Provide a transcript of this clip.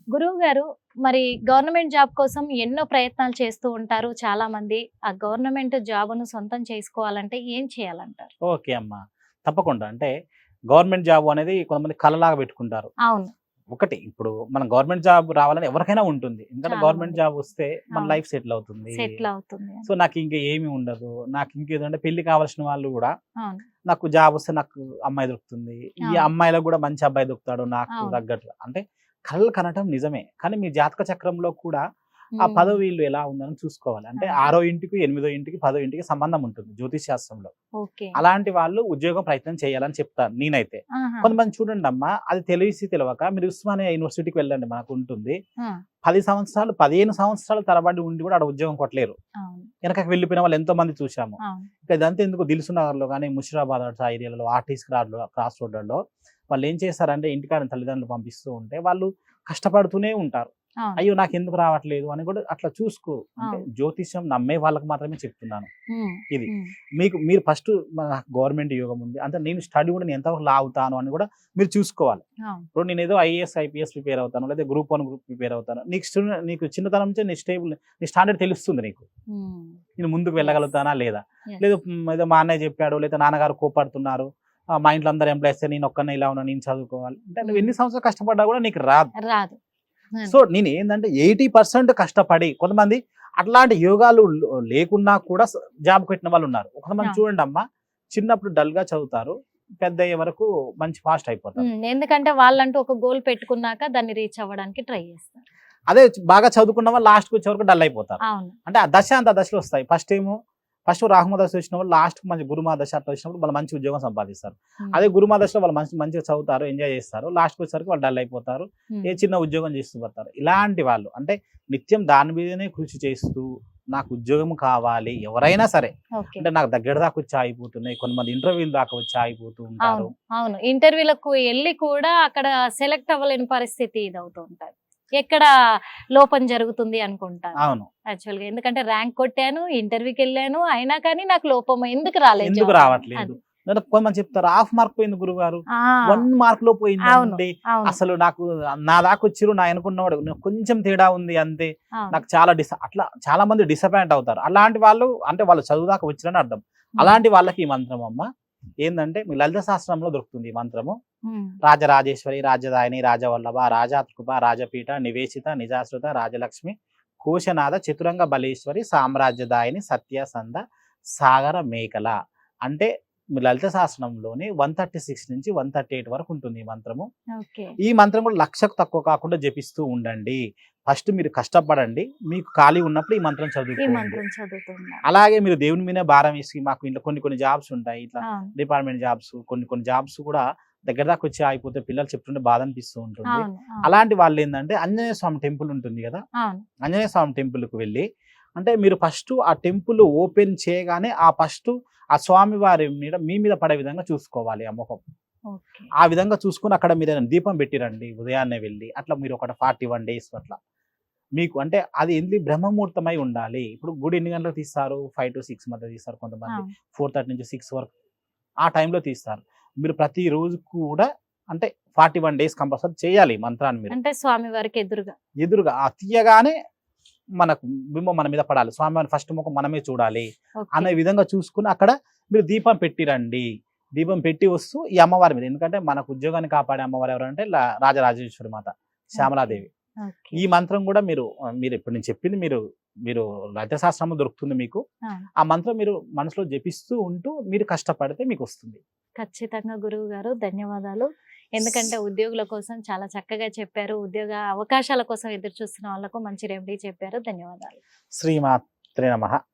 గురువు గారు, మరి గవర్నమెంట్ జాబ్ కోసం ఎన్నో ప్రయత్నాలు చేస్తూ ఉంటారు చాలా మంది. ఆ గవర్నమెంట్ జాబ్‌ను సొంతం చేసుకోవాలంటే ఏం చేయాలంటారు? ఓకే అమ్మ. తప్పకుండా. అంటే గవర్నమెంట్ జాబ్ అనేది కొంతమంది కలలాగా పెట్టుకుంటారు. అవును. ఒకటి ఇప్పుడు మనం గవర్నమెంట్ జాబ్ రావాలని ఎవరికైనా ఉంటుంది. ఎందుకంటే చాలా గవర్నమెంట్ మంది. జాబ్ వస్తే మన అవును. లైఫ్ సెటిల్ అవుతుంది. సెటిల్ అవుతుంది అని. సో, నాకు ఇంక ఏమి ఉండదు. నాకు ఇంకేదంటే పెళ్లి కావాల్సిన వాళ్ళు గూడా అవును. నాకు జాబ్ వస్తే నాకు అమ్మాయి దొరుకుతుంది. ఈ అవును. అమ్మాయిలకు గూడా మంచి అబ్బాయి దొరుకుతాడు నాకు అవును. తగ్గట్టుగా. అంటే కలలు కనటం నిజమే. కానీ మీ జాతక చక్రంలో కూడా ఆ హ్మ్. 10వ ఇల్లు ఎలా ఉందని చూసుకోవాలి. అంటే అవును. 6వ ఇంటికి, 8వ ఇంటికి, 10వ ఇంటికి సంబంధం ఉంటుంది జ్యోతిష్ శాస్త్రంలో. ఓకే. అలాంటి వాళ్ళు ఉద్యోగం ప్రయత్నం చేయాలని చెప్తాను నేనైతే. ఆహా! కొంతమంది చూడండమ్మా, అది తెలిసి తెలవక మీరు ఉస్మానియా యూనివర్సిటీకి వెళ్ళండి మనకుంటుంది. ఆ! 10 సంవత్సరాలు, 15 సంవత్సరాల తరబడి ఉండి కూడా ఆడ ఉద్యోగం కొట్టలేరు. అవును. వెనకకి వెళ్ళిపోయిన వాళ్ళు ఎంతో మంది చూసాము. అవును. ఇక ఇదంతా ఎందుకు దిల్సుఖ్‌నగర్‌లో గాని, ముషిరాబాద్ ఆ ఏరియాలలో ఆర్టీసీ క్రాస్ రోడ్‌లలో వాళ్ళేం చేస్తారంటే ఇంటికాడ తల్లిదండ్రులు పంపిస్తూ ఉంటే వాళ్ళు కష్టపడుతూనే ఉంటారు. అవును. అయ్యో! నాకెందుకు రావట్లేదు అని కూడా అట్లా చూసుకో. అంటే అవును. జ్యోతిష్యం నమ్మే వాళ్ళకి మాత్రమే చెప్తున్నాను. హ్మ్. ఇది. హ్మ్. మీరు ఫస్ట్ నాకు గవర్నమెంట్ యోగం ఉంది. అంటే నేను స్టడీ కూడా నేను ఎంతవరకు లాగుతాను అని కూడా మీరు చూసుకోవాలి. అవును. ఇప్పుడు నేనేదో ఐఏఎస్, ఐపీఎస్ ప్రిపేర్ అవుతాను. లేదా గ్రూప్ 1 గ్రూప్ ప్రిపేర్ అవుతాను. నీకు చిన్నతనం నుంచే నీ స్టాండర్డ్ తెలుస్తుంది నీకు. హ్మ్. నేను ముందుకు యెస్. వెళ్ళగలుగుతానా లేదా? యెస్. లేదు ఏదో మా అన్నయ్య చెప్పాడు, లేదా నాన్నగారు కోప్పడుతున్నారు. మా ఇంట్లో అందరూ ఎంప్లాయీసే నేనొక్కడినే ఇలా ఉన్నా, నేను చదువుకోవాలి. అంటే నువ్వు హ్మ్. ఎన్ని సంవత్సరాలు కష్టపడ్డా కూడా నీకు రాదు. రాదు. హ్మ్. సో, నేనేందంటే 80% కష్టపడి కొంతమంది అట్లాంటి యోగాలు లేకున్నా కూడా జాబ్ కొట్టిన వాళ్ళున్నారు. కొంతమంది అవును. చూడండమ్మా, చిన్నప్పుడు డల్‌గా చదువుతారు. పెద్దయ్యే వరకు మంచి ఫాస్ట్ అయిపోతారు. హ్మ్. ఎందుకంటే వాళ్ళంటూ ఒక గోల్ పెట్టుకున్నాక దాన్ని రీచ్ అవ్వడానికి ట్రై చేస్తారు. అదే బాగా చదువుకున్న వాళ్ళు లాస్ట్‌కొచ్చే వరకు డల్ అయిపోతారు. అవును. అంటే ఆ దశ అంత దశలు వస్తాయి. ఫస్ట్ రాహుమ దశ వచ్చిన వాళ్ళు లాస్ట్‌కి మంచి గురుమా దశ అట్లా వచ్చినప్పుడు వాళ్ళు మంచి ఉద్యోగం సంపాదిస్తారు. హ్మ్. అదే గురుమా దశలో వాళ్ళు మంచిగా చదువుతారు, ఎంజాయ్ చేస్తారు. లాస్ట్‌కి వచ్చేసరికి వాళ్ళు డల్ అయిపోతారు. హ్మ్. ఏ చిన్న ఉద్యోగం చేస్తూ పడతారు. ఇలాంటి వాళ్ళు అంటే నిత్యం దాని మీదనే కృషి చేస్తూ నాకు ఉద్యోగం కావాలి ఎవరైనా సరే. ఓకే. అంటే నాకు దగ్గర దాకా వచ్చి ఆగిపోతున్నాయి. కొంతమంది ఇంటర్వ్యూల దాకా వచ్చి ఆగిపోతూ ఉంటారు. అవును. అవును. ఇంటర్వ్యూలకు ఎళ్లి కూడా అక్కడ సెలెక్ట్ అవ్వలేని పరిస్థితి ఇదవుతూ ఉంటది. ఎక్కడ లోపం జరుగుతుంది అనుకుంటారు అవును. యాక్చువల్‌గా. ఎందుకంటే ర్యాంక్ కొట్టాను, ఇంటర్వ్యూకెళ్ళాను, అయినా కానీ నాకు లోపం ఎందుకు రాలేదు ఎందుకు జాబ్ అని. రావట్లేదు? అది. లేదా కొంతమంది చెప్తారు హాఫ్ మార్క్ పోయింది గురువుగారు. ఆ! 1 మార్క్‌లో అవును. పోయిందండి. అవును. అసలు నాకు నా దాకొచ్చిర్రు నా ఎనకున్నవాడు కొంచెం తేడా ఉంది అంతే. అవును. నాకు చాలా అట్లా చాలా మంది డిసప్పాయింట్ అవుతారు. అలాంటి వాళ్ళు అంటే వాళ్ళు చదువు దాకా వచ్చిరని అర్థం. హ్మ్. అలాంటి వాళ్ళకి ఈ మంత్రం అమ్మ. ఏందంటే మీ లలిత శాస్త్రంలో దొరుకుతుంది ఈ మంత్రము. హ్మ్. రాజరాజేశ్వరి, రాజదాయిని, రాజవల్లభ, రాజాత్కృప, రాజపీఠ, నివేశిత, నిజాశ్రుత, రాజలక్ష్మి, కోశనాథ, చతురంగ బలేశ్వరి, సామ్రాజ్యదాయిని, సత్యసంధ, సాగర మేకల. అంటే మీ లలిత శాస్త్రంలోని 136 నుంచి 138 వరకు ఉంటుంది ఈ మంత్రము. ఓకే. ఈ మంత్రం కూడా 1,00,000కు తక్కువ కాకుండా జపిస్తూ ఉండండి. ఫస్ట్ మీరు కష్టపడండి. మీకు ఖాళీ ఉన్నప్పుడు ఈ మంత్రం ఈ చదువుకోండి. మంత్రం చదువుతున్నా. అలాగే మీరు దేవుని మీదే భారం వేసి మాకు ఇంట్లో కొన్ని జాబ్స్ ఉంటాయి. ఇట్లా అవును. డిపార్ట్మెంట్ జాబ్స్ కొన్ని జాబ్స్ కూడా దగ్గర దాకా వచ్చి ఆగిపోతే పిల్లలు చెప్తుంటే బాధ అనిపిస్తూ ఉంటుంది. అవును. అవును. అలాంటి వాళ్ళు ఏందంటే ఆంజనేయ స్వామి టెంపుల్ ఉంటుంది కదా! అవును. ఆంజనేయ స్వామి టెంపుల్‌కి వెళ్ళి అంటే మీరు ఫస్ట్ ఆ టెంపుల్ ఓపెన్ చేయగానే ఆ స్వామి వారి మీ మీద పడే విధంగా చూసుకోవాలి ఆ మొఖం. ఓకే. ఆ విధంగా చూసుకొని అక్కడ మీరేదైనా దీపం పెట్టిరండి ఉదయాన్నే వెళ్ళి. అట్లా మీరు ఒక 41 డేస్ అట్లా. మీకు అంటే అది ఏంది బ్రహ్మముహూర్తమై ఉండాలి. ఇప్పుడు గుడి ఎన్ని గంటలకు తీస్తారు? 5-6 మధ్య తీస్తారు కొంతమంది. అవును. 4:30 నుంచి 6 వరకు. ఆ టైంలో తీస్తారు. మీరు ప్రతిరోజు కూడా అంటే 41 డేస్ కంపల్సరీ చేయాలి ఈ మంత్రాన్ని మీరు. అంటే స్వామి వారికి ఎదురుగా. ఎదురుగా తీయగానే మనకు బింబం మన మీద పడాలి. స్వామివారి ఫస్ట్ ముఖం మనమే చూడాలి. ఓకే. అనే విధంగా చూసుకొని అక్కడ మీరు దీపం పెట్టిరండి. దీపం పెట్టి వస్తూ ఈ అమ్మవారి మీద ఎందుకంటే మనకు ఉద్యోగాన్ని కాపాడే అమ్మవారు ఎవరంటే రాజరాజేశ్వరి మాత, శ్యామలాదేవి. ఓకే. ఈ మంత్రం కూడా మీరు ఇప్పుడు నేను చెప్పింది మీరు లలిత శాస్త్రంలో దొరుకుతుంది మీకు. ఆ! ఆ మంత్రం మీరు మనసులో జపిస్తూ ఉంటూ మీరు కష్టపడితే మీకొస్తుంది. ఖచ్చితంగా గురువు గారు. ధన్యవాదాలు. ఎందుకంటే ఉద్యోగుల కోసం చాలా చక్కగా చెప్పారు. ఉద్యోగ అవకాశాల కోసం ఎదురు చూస్తున్న వాళ్ళకు మంచి రెమెడీ చెప్పారు. ధన్యవాదాలు. శ్రీమాత్రే నమః.